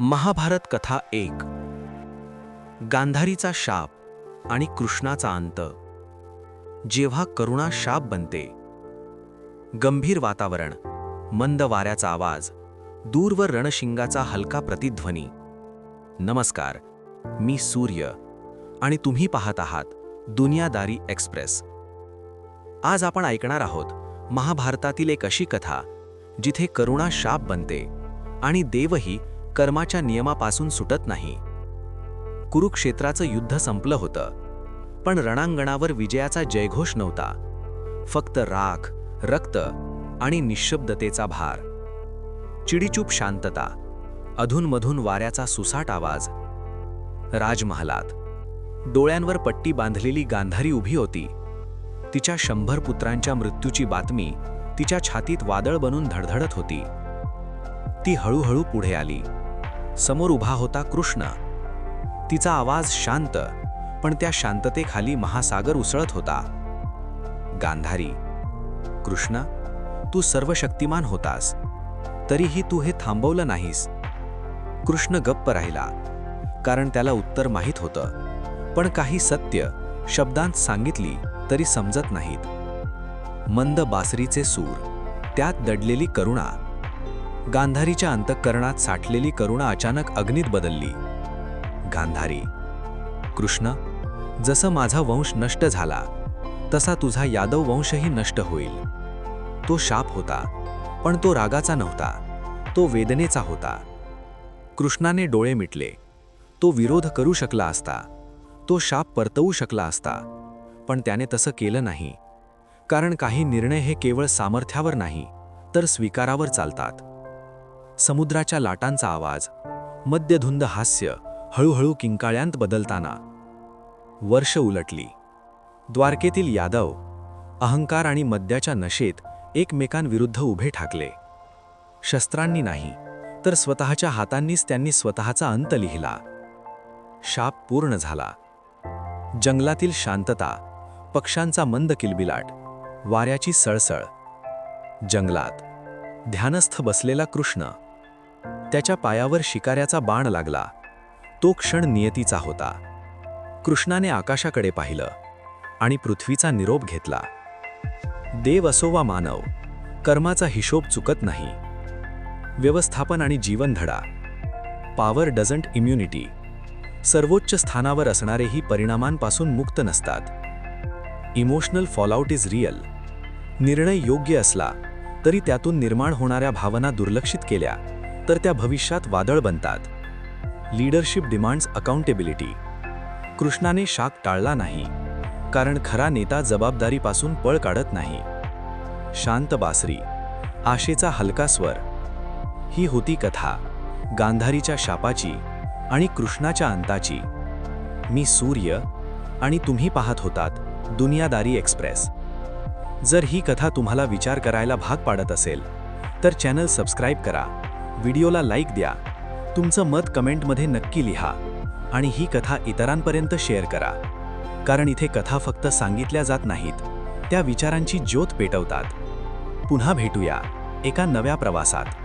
महाभारत कथा 1 गांधारीचा शाप आणि कृष्णाचा अंत। जेव्हा करुणा शाप बनते। गंभीर वातावरण, मंद वाऱ्याचा आवाज, दूरवर रणशिंगाचा हलका प्रतिध्वनी। नमस्कार, मी सूर्य आणि तुम्ही पाहत आहात दुनियादारी एक्सप्रेस। आज आपण ऐकणार आहोत महाभारतातील एक अशी कथा जिथे करुणा शाप बनते आणि देवही कर्माच्या नियमापासून सुटत नाही। कुरुक्षेत्राचं युद्ध संपलं होतं, पण रणांगणावर विजयाचा जयघोष नव्हता। फक्त राख, रक्त आणि निश्शब्दतेचा भार। चिडीचूप शांतता, अधूनमधून वाऱ्याचा सुसाट आवाज। राजमहालात डोळ्यांवर पट्टी बांधलेली गांधारी उभी होती। तिच्या 100 पुत्रांच्या मृत्यूची बातमी तिच्या छातीत वादळ बनून धडधडत होती। ती हळूहळू पुढे आली। समोर उभा होता कृष्ण। तिचा आवाज शांत, पण त्या शांततेखाली महासागर उसळत होता। गांधारी, कृष्ण, तू सर्वशक्तिमान होतास, तरीही तू हे थांबवलं नाहीस। कृष्ण गप्प राहिला, कारण त्याला उत्तर माहीत होतं, पण काही सत्य शब्दांत सांगितली तरी समजत नाहीत। मंद बासरीचे सूर, त्यात दडलेली करुणा। गांधारीच्या अंतःकरणात साठलेली करुणा अचानक अग्नीत बदलली। गांधारी, कृष्ण, जसं माझा वंश नष्ट झाला तसा तुझा यादव वंशही नष्ट होईल। तो शाप होता, पण तो रागाचा नव्हता, तो वेदनेचा होता। कृष्णाने डोळे मिटले। तो विरोध करू शकला असता, तो शाप परतवू शकला असता, पण त्याने तसं केलं नाही, कारण काही निर्णय हे केवळ सामर्थ्यावर नाही तर स्वीकारावर चालतात। समुद्राच्या लाटांचा आवाज, मध्यधुंद हास्य हळूहळू किंकाळ्यांत बदलताना। वर्ष उलटली। द्वारकेतील यादव अहंकार आणि मद्याच्या नशेत एकमेकांविरुद्ध उभे ठाकले। शस्त्रांनी नाही, तर स्वतःच्या हातांनीच त्यांनी स्वतःचा अंत लिहिला। शाप पूर्ण झाला। जंगलातील शांतता, पक्ष्यांचा मंद किलबिलाट, वाऱ्याची सळसळ। जंगलात ध्यानस्थ बसलेला कृष्ण, त्याच्या पायावर शिकाऱ्याचा बाण लागला। तो क्षण नियतीचा होता। कृष्णाने आकाशाकडे पाहिलं आणि पृथ्वीचा निरोप घेतला। देव असो वा मानव, कर्माचा हिशोब चुकत नाही। व्यवस्थापन आणि जीवनधडा, पॉवर डझंट इम्युनिटी। सर्वोच्च स्थानावर असणारेही परिणामांपासून मुक्त नसतात। Emotional fallout is real. निर्णय योग्य असला तरी त्यातून निर्माण होणाऱ्या भावना दुर्लक्षित केल्या तर त्या भविष्यात वादळ बनतात। Leadership demands accountability. कृष्णाने शाप टाळला नाही, कारण खरा नेता जबाबदारीपासून पळ काढत नाही। शांत बासरी, आशेचा हलका स्वर। ही होती कथा गांधारीच्या शापाची आणि कृष्णाच्या अंताची। मी सूर्य आणि तुम्ही पाहत होतात दुनियादारी एक्सप्रेस। जर ही कथा तुम्हाला विचार करायला भाग पाडत असेल तर चॅनल सबस्क्राईब करा, व्हिडिओला लाईक द्या, तुमचं मत कमेंटमध्ये नक्की लिहा आणि ही कथा इतरांपर्यंत शेअर करा, कारण इथे कथा फक्त सांगितल्या जात नाहीत, त्या विचारांची ज्योत पेटवतात। पुन्हा भेटूया एका नव्या प्रवासात।